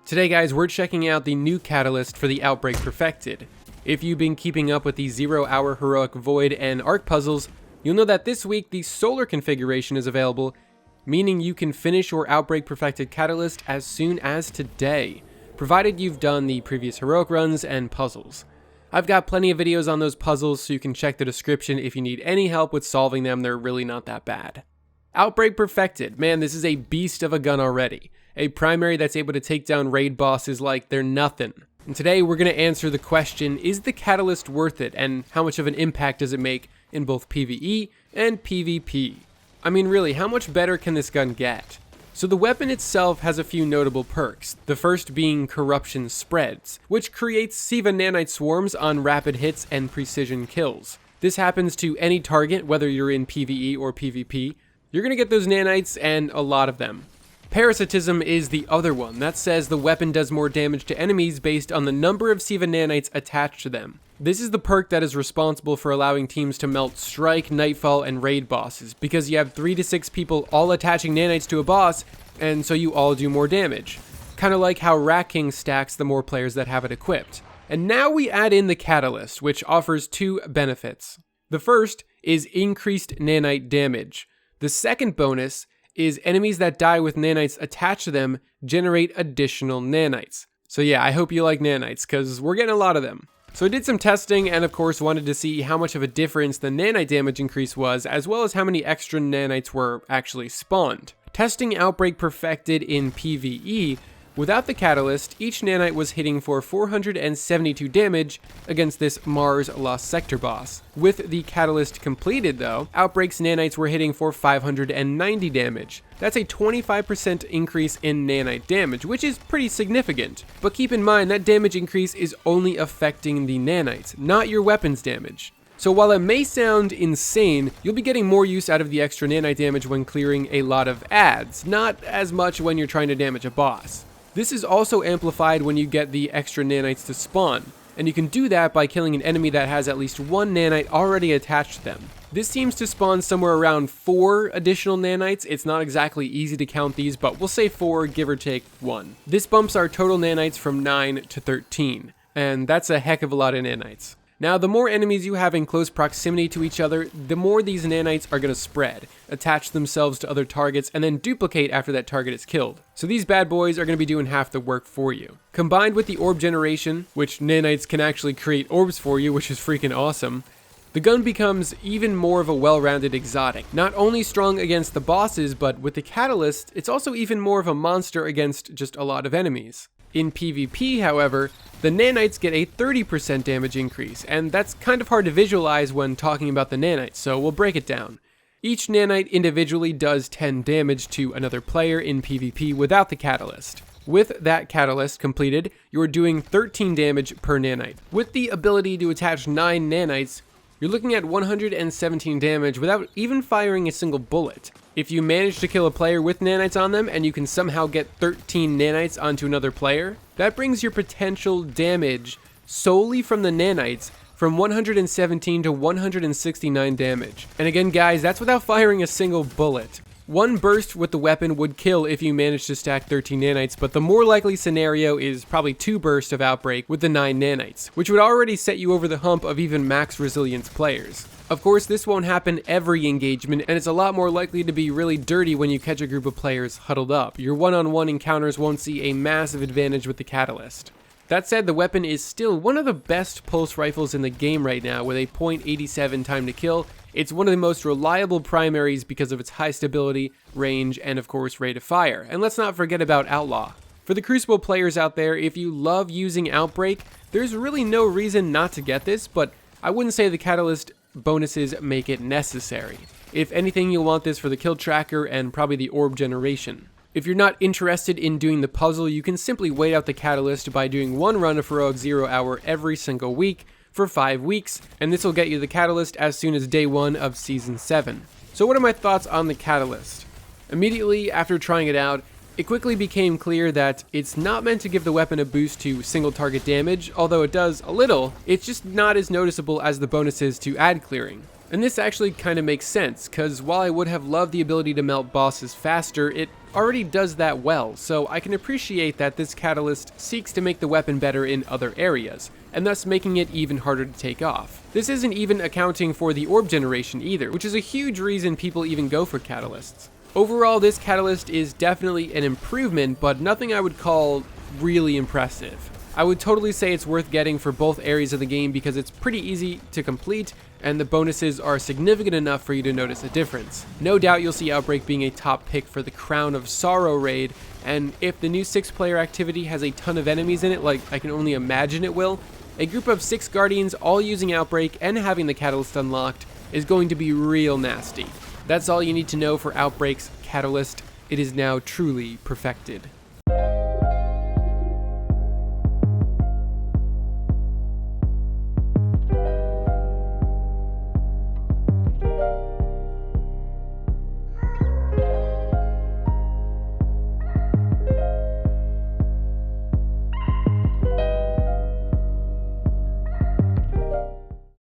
Today guys, we're checking out the new catalyst for the Outbreak Perfected. If you've been keeping up with the 0-hour Heroic Void and Arc puzzles, you'll know that this week the Solar configuration is available, meaning you can finish your Outbreak Perfected Catalyst as soon as today, provided you've done the previous Heroic runs and puzzles. I've got plenty of videos on those puzzles, so you can check the description if you need any help with solving them. They're really not that bad. Outbreak Perfected, man, this is a beast of a gun already. A primary that's able to take down raid bosses like they're nothing. And today we're going to answer the question, is the catalyst worth it, and how much of an impact does it make in both PvE and PvP? I mean really, how much better can this gun get? So the weapon itself has a few notable perks, the first being Corruption Spreads, which creates Siva nanite swarms on rapid hits and precision kills. This happens to any target, whether you're in PvE or PvP. You're going to get those nanites, and a lot of them. Parasitism is the other one. That says the weapon does more damage to enemies based on the number of Siva nanites attached to them. This is the perk that is responsible for allowing teams to melt Strike, Nightfall, and Raid bosses, because you have 3 to 6 people all attaching nanites to a boss, and so you all do more damage. Kind of like how Rat King stacks the more players that have it equipped. And now we add in the Catalyst, which offers 2 benefits. The first is increased nanite damage. The second bonus is enemies that die with nanites attached to them generate additional nanites. So yeah, I hope you like nanites, because we're getting a lot of them. So I did some testing and of course wanted to see how much of a difference the nanite damage increase was, as well as how many extra nanites were actually spawned. Testing Outbreak Perfected in PvE, without the catalyst, each nanite was hitting for 472 damage against this Mars Lost Sector boss. With the catalyst completed though, Outbreak's nanites were hitting for 590 damage. That's a 25% increase in nanite damage, which is pretty significant. But keep in mind that damage increase is only affecting the nanites, not your weapon's damage. So while it may sound insane, you'll be getting more use out of the extra nanite damage when clearing a lot of adds, not as much when you're trying to damage a boss. This is also amplified when you get the extra nanites to spawn, and you can do that by killing an enemy that has at least 1 nanite already attached to them. This seems to spawn somewhere around 4 additional nanites. It's not exactly easy to count these, but we'll say 4, give or take 1. This bumps our total nanites from 9 to 13, and that's a heck of a lot of nanites. Now, the more enemies you have in close proximity to each other, the more these nanites are going to spread, attach themselves to other targets, and then duplicate after that target is killed. So these bad boys are going to be doing half the work for you. Combined with the orb generation, which nanites can actually create orbs for you, which is freaking awesome, the gun becomes even more of a well-rounded exotic. Not only strong against the bosses, but with the catalyst, it's also even more of a monster against just a lot of enemies. In PvP, however, the nanites get a 30% damage increase, and that's kind of hard to visualize when talking about the nanites, so we'll break it down. Each nanite individually does 10 damage to another player in PvP without the catalyst. With that catalyst completed, you're doing 13 damage per nanite. With the ability to attach 9 nanites, you're looking at 117 damage without even firing a single bullet. If you manage to kill a player with nanites on them and you can somehow get 13 nanites onto another player, that brings your potential damage solely from the nanites from 117 to 169 damage. And again guys, that's without firing a single bullet. 1 burst with the weapon would kill if you manage to stack 13 nanites, but the more likely scenario is probably 2 bursts of Outbreak with the 9 nanites, which would already set you over the hump of even max resilience players. Of course, this won't happen every engagement, and it's a lot more likely to be really dirty when you catch a group of players huddled up. Your one-on-one encounters won't see a massive advantage with the catalyst. That said, the weapon is still one of the best pulse rifles in the game right now with a .87 time to kill. It's one of the most reliable primaries because of its high stability, range, and of course rate of fire. And let's not forget about Outlaw. For the Crucible players out there, if you love using Outbreak, there's really no reason not to get this, but I wouldn't say the Catalyst bonuses make it necessary. If anything, you'll want this for the kill tracker and probably the orb generation. If you're not interested in doing the puzzle, you can simply wait out the catalyst by doing 1 run of Heroic 0 Hour every single week for 5 weeks, and this will get you the catalyst as soon as day 1 of Season 7. So what are my thoughts on the catalyst? Immediately after trying it out, it quickly became clear that it's not meant to give the weapon a boost to single target damage, although it does a little. It's just not as noticeable as the bonuses to ad clearing. And this actually kind of makes sense, because while I would have loved the ability to melt bosses faster, it already does that well, so I can appreciate that this catalyst seeks to make the weapon better in other areas, and thus making it even harder to take off. This isn't even accounting for the orb generation either, which is a huge reason people even go for catalysts. Overall, this catalyst is definitely an improvement, but nothing I would call really impressive. I would totally say it's worth getting for both areas of the game because it's pretty easy to complete, and the bonuses are significant enough for you to notice a difference. No doubt you'll see Outbreak being a top pick for the Crown of Sorrow raid, and if the new 6-player activity has a ton of enemies in it, like I can only imagine it will, a group of 6 Guardians all using Outbreak and having the Catalyst unlocked is going to be real nasty. That's all you need to know for Outbreak's Catalyst. It is now truly perfected.